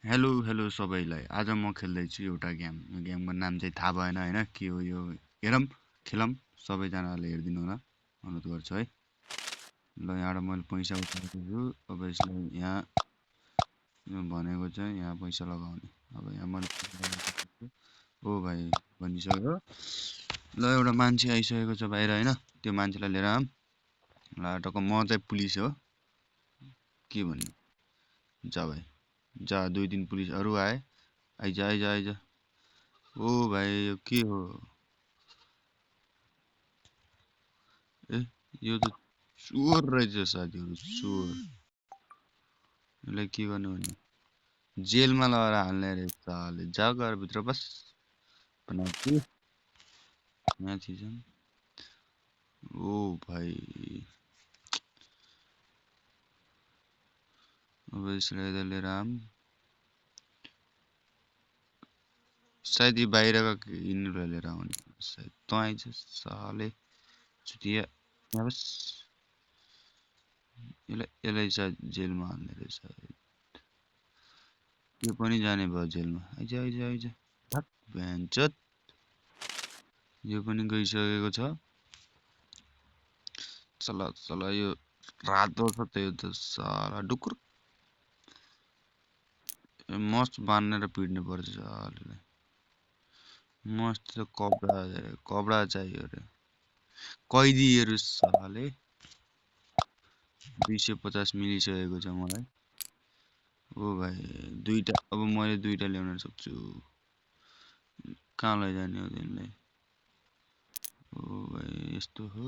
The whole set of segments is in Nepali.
हेलो हेलो सबैलाई। आज म खेल्दैछु एउटा गेम। यो गेमको नाम चाहिँ थाहा भएन होइन के हो यो। हेरौँ खेलौँ सबैजनाले हेरिदिनु होला अनुरोध गर्छु है। ल यहाँबाट मैले पैसा उठाएको छु। अब यसलाई यहाँ यो भनेको चाहिँ यहाँ पैसा लगाउने। अब यहाँ मैले ओ भाइ भनिसक्यो। ल एउटा मान्छे आइसकेको छ बाहिर होइन, त्यो मान्छेलाई लिएर आऊँ। ल टक्क म चाहिँ पुलिस हो के भन्नु। जा भाइ जा, 2-3 पुलिस अरू आए। आइज आइज आइज। ओ भाइ यो के हो। ए यो त चोर रहेछ साथीहरू, चोर। यसलाई के गर्नु भने जेलमा लगाएर हाल्ने रहेछ साले। जा गएर भित्र बस बनाउँछु माथि जाऊँ। ओ भाइ अब यसलाई यता लिएर आऊँ। सायद यो बाहिरका यिनीहरूलाई लिएर आउने सायद। तँ आइज साले छुटिया। यहाँ बस। यसलाई सायद जेलमा हाल्ने रहेछ। यो पनि जाने भयो जेलमा। आइज आइज आइज भाग भ्यान्छत। यो पनि गइसकेको छ। चल चल यो रातो छ त यो त साला डुकुर। मस्त बाँधेर पिट्नु पर्छ सालेलाई। मस्त कपडा चाहियो अरे। कैदीहरू साले। 250 मिलिसकेको छ मलाई। ओ भाइ दुईटा, अब मैले दुईटा ल्याउन सक्छु। कहाँ लैजाने हो तिमीलाई। ओ भाइ यस्तो हो।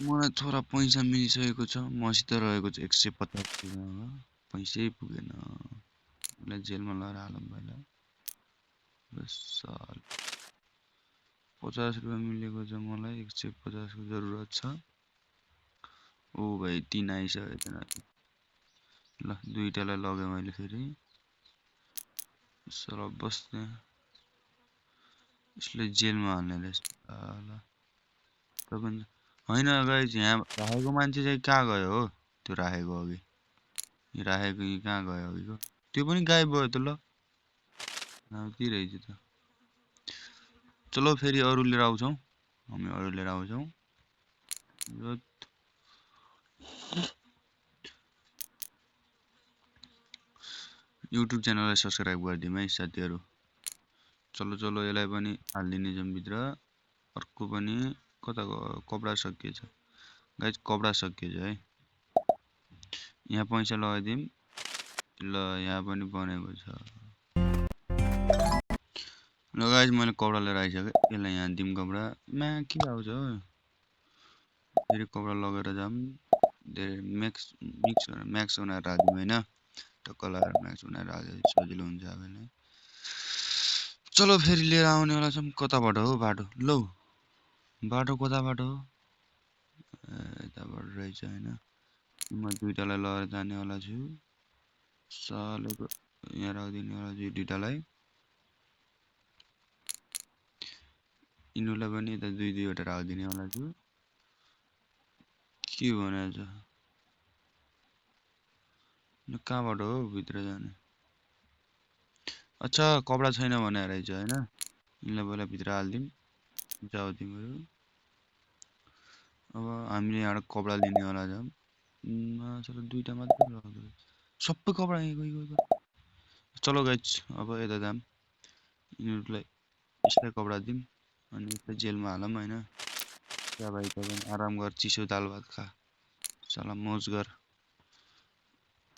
मलाई थोडा पैसा मिलिसकेको छ। मसित रहेको छ 150 पैसै पुगेन। यसलाई जेलमा लगाएर हालौँ पहिला। बस साल 50 रुपियाँ मिलेको छ मलाई। 150 को जरुरत छ। ओ भाइ 3 आइसकेको छ। ल दुईटालाई लगेँ मैले फेरि। सर बस्ने यसलाई जेलमा हाल्ने रहेछ। ल तपाईँ होइन गाइज, यहाँ राखेको मान्छे चाहिँ कहाँ गयो हो। त्यो राखेको अघि राखेको कि कहाँ गयो अघिको। त्यो पनि गायब भयो त। ल के रहेछ त। चलो फेरि अरू लिएर आउँछौँ। हामी अरू लिएर आउँछौँ। युट्युब च्यानललाई सब्सक्राइब गरिदिउँ है साथीहरू। चलो चलो यसलाई पनि हालिदिने जाउँ भित्र। अर्को पनि कता गयो। कपडा सकिएछ गाइज, कपडा सकिएछ है। यहाँ पैसा लगाइदिउँ। ल यहाँ पनि बनेको छ। ल गाइज मैले कपडा लिएर आइसकेँ। यसलाई यहाँ दिउँ कपडा। मा के आउँछ हो। फेरि कपडा लगेर जाऊँ। धेरै म्याक्स बनाएर राखिदिउँ होइन। टक्क लगाएर म्याक्स बनाएर राखेर सजिलो हुन्छ आफैलाई। चलो फेरि लिएर आउनेवाला छौँ। कताबाट हो बाटो। लौ बाटो कताबाट हो। यताबाट रहेछ होइन। म दुईटालाई लगेर जानेवाला छु। सालेको यहाँ राखिदिनेवाला छु दुईटालाई। यिनीहरूलाई पनि यता दुई दुईवटा राखिदिनेवाला छु। के भनेछ कहाँबाट हो भित्र जाने। अच्छा कपडा छैन भने रहेछ होइन। यिनलाई पहिला भित्र हालिदिउँ। जाऊ तिमीहरू। अब हामीले यहाँबाट कपडा लिनेवाला छौँ। चलो दुईटा मात्रै लग्यो। सबै कपडा यहीँ गयो। चलो गाइज अब यता जाऊँ। यिनीहरूलाई यसलाई कपडा दिउँ अनि यसलाई जेलमा हालौँ होइन। क्या भाइ तपाईँ आराम गर, चिसो दाल भात खा। साला मोज गर।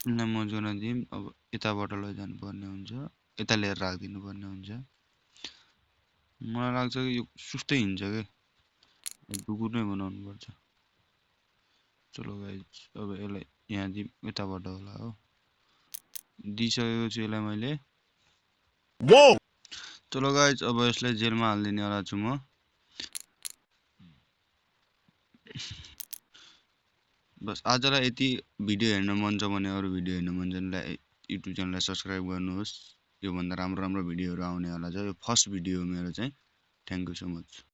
यिनलाई मोज गर्न दिउँ। अब यताबाट लैजानु पर्ने हुन्छ। यता लिएर राखिदिनु पर्ने हुन्छ। मलाई लाग्छ कि यो सुस्तै हिँड्छ क्या। डुकुर नै बनाउनु पर्छ। चलो गाइज अब यसलाई यहाँ दिउँ। यताबाट होला हो। दिइसकेको छु यसलाई मैले। चलो गाइज अब यसलाई जेलमा हालिदिनेवाला छु म। बस आजलाई यति। भिडियो हेर्न मन छ भने अरू भिडियो हेर्न मन छ भने युट्युब च्यानललाई सब्सक्राइब गर्नुहोस्। योभन्दा राम्रो राम्रो भिडियोहरू आउनेवाला छ। यो फर्स्ट भिडियो हो मेरो चाहिँ। Thank you so much.